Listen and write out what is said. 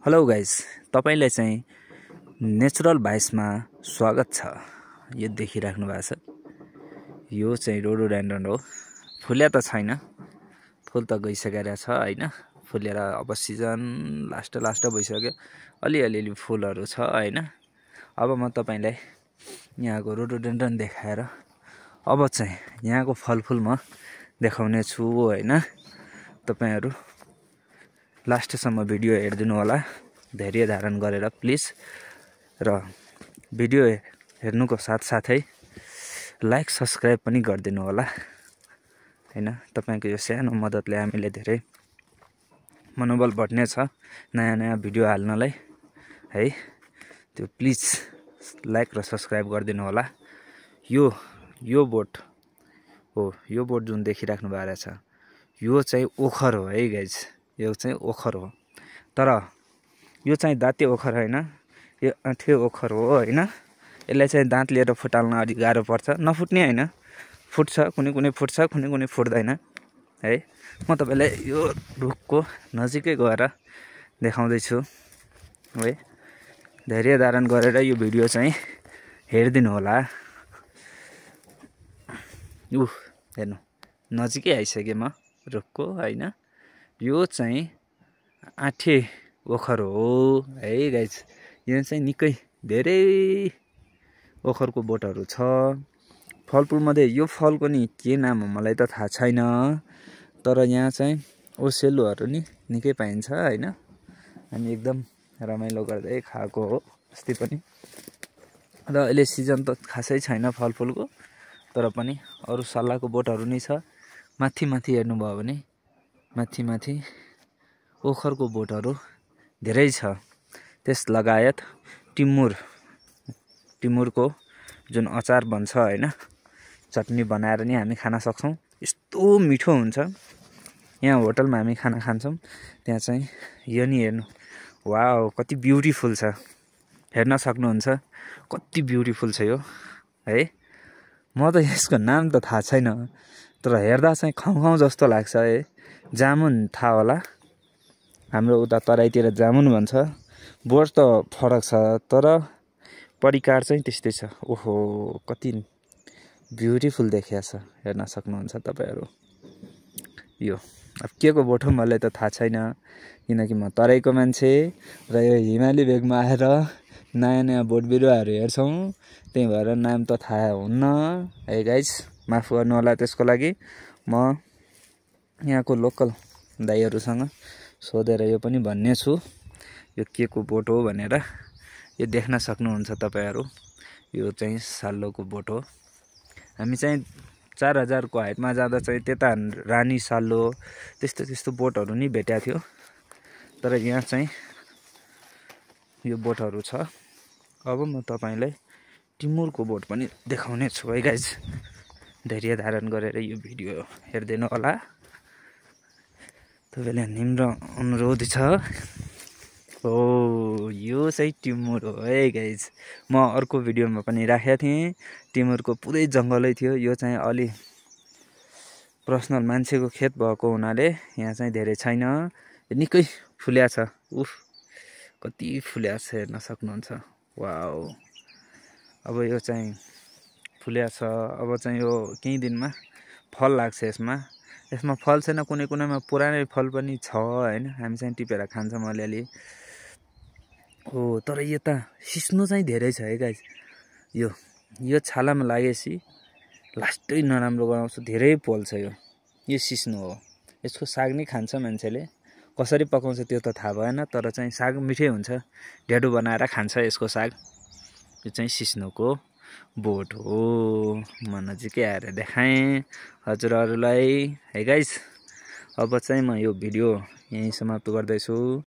Hello guys, तपाईलाई चाहिँ natural भाइसमा स्वागत छ। यो देखिराख्नु भएको छ, यो चाहिँ रोडोडेन्ड्रन हो। फुल्या त छैन, फुल त गइसकेको छ हैन। फुलेर अब सिजन लास्ट भइसक्यो, अलिअलि फुलहरू छ हैन। अब म तपाईलाई यहाँको रोडोडेन्ड्रन देखाएर अब चाहिँ यहाँको फलफुल म देखाउने छु हैन। तपाईहरु लास्टसम्म भिडियो हेर्दिनु होला, धैर्य धारण गरेर प्लिज। र भिडियो हेर्नुको साथसाथै लाइक सब्स्क्राइब पनि गरिदिनु होला हैन। तपाईको यो सानो मद्दतले हामीले धेरै मनोबल बढ्नेछ नयाँ भिडियो हाल्नलाई है। त्यो प्लिज लाइक र सब्स्क्राइब गरिदिनु होला। यो बोट हो, यो बोट जुन देखिराख्नु भएको छ यो चाहिँ ओखर हो है गाइज। यो चाहिँ ओखर हो, तर यो चाहिँ दाँते ओखर हैन, यो आँठे ओखर हो हैन। यसलाई चाहिँ दाँत लिएर फुटाल्न अलि गाह्रो पर्छ, नफुट्ने हैन, फुट्छ, कुनै फुट्छ, कुनै फुट्दैन है। म तपाईलाई यो रुखको नजिकै गएर देखाउँदै छु है। धैर्य धारण गरेर यो भिडियो चाहिँ हेर्दिनु होला। हेर्नु, नजिकै आइसके म रुखको हैन। यो चाहिँ आँठे ओखर हो है गाइज। यो चाहिँ निकै धेरै ओखरको बोटहरू छ। फलफुल मध्ये यो फलको नि के नाम हो मलाई त थाहा छैन, तर यहाँ चाहिँ ओसेलुहरू नि निकै पाइन्छ हैन। हामी एकदम रमाइलो गर्दै खाएको हो अस्ति पनि। र अहिले सिजन त खासै छैन फलफुलको, तर पनि अरु सल्लाहको बोटहरू नि छ। माथि हेर्नुभयो भने माथि ओखरको बोटहरू धेरै छ। त्यस लगायत टिमुरको जुन अचार बन्छ हैन, चटनी बनाएर नि हामी खान सक्छौं। यस्तो मिठो हुन्छ। यहाँ होटलमा हामी खाना खान्छौं, त्यहाँ चाहिँ यो नि हेर्नु, वाउ कति ब्युटिफुल छ। हेर्न सक्नुहुन्छ कति ब्युटिफुल छ यो है। म त यसको नाम त थाहा छैन, तर हेर्दा चाहिँ खाउँ जस्तो लाग्छ है। जामुन थाहा होला, हाम्रो उता तराईतिर जामुन भन्छ। बोट त फरक छ, तर परिकार चाहिँ त्यस्तै छ। ओहो कति ब्युटिफुल देखिया छ, हेर्न सक्नुहुन्छ तपाईहरु। यो अब के को बोट हो मलाई त थाहा छैन, किनकि म तराईको मान्छे र यो हिमाली भेगमा आएर नयाँ बोट बिरुवाहरू हेर्छौं, त्यही भएर नाम त थाहा हुन्न है गाइज। माफ गर्नु होला त्यसको लागि। म यहाँको लोकल दाइहरुसँग सोधेर यो पनि भन्ने छु यो के को बोट हो भनेर। यो देख्न सक्नुहुन्छ तपाईहरु, यो चाहिँ साल्लोको बोट हो। हामी चाहिँ 4000 को हाइटमा जाँदा चाहिँ त्यता रानी साल्लो त्यस्तो बोटहरू नि भेट्या थियो, तर यहाँ चाहिँ यो बोटहरू छ। अब म तपाईलाई टिमुरको बोट पनि देखाउने छु है गाइज। धैर्य धारण गरेर यो भिडियो हेर्दिनु होला। तपाईलाई निम्र अनुरोध छ। यो चाहिँ टिमुर हो है गाइज। म अर्को भिडियोमा पनि राखेको थिएँ, टिमुरको पुरै जङ्गलै थियो। यो चाहिँ अलि पर्सनल मान्छेको खेत भएको हुनाले यहाँ चाहिँ धेरै छैन। निकै फुल्या छ, कति फुल्या छ हेर्न सक्नुहुन्छ। वाउ, अब यो चाहिँ फुल्या छ। अब चाहिँ यो केही दिनमा फल लाग्छ। यसमा फल छैन, कुनैमा पुरानै फल पनि छ हैन। हामी चाहिँ टिपेर खान्छौं अलिअलि। तर यता सिस्नो चाहिँ धेरै छ है गाइज। यो छालामा लागेपछि लास्टै नराम्रो गराउँछ, धेरै पोल्छ यो सिस्नो हो। यसको साग नि खान्छ मान्छेले, कसरी पकाउँछ त्यो त थाहा भएन, तर चाहिँ साग मिठै हुन्छ। ढेडो बनाएर खान्छ यसको साग। यो चाहिँ सिस्नोको बोट हो। म नजिकै आएर देखाएँ हजुरहरूलाई है गाइज। अब चाहिँ म यो भिडियो यही समाप्त गर्दैछु।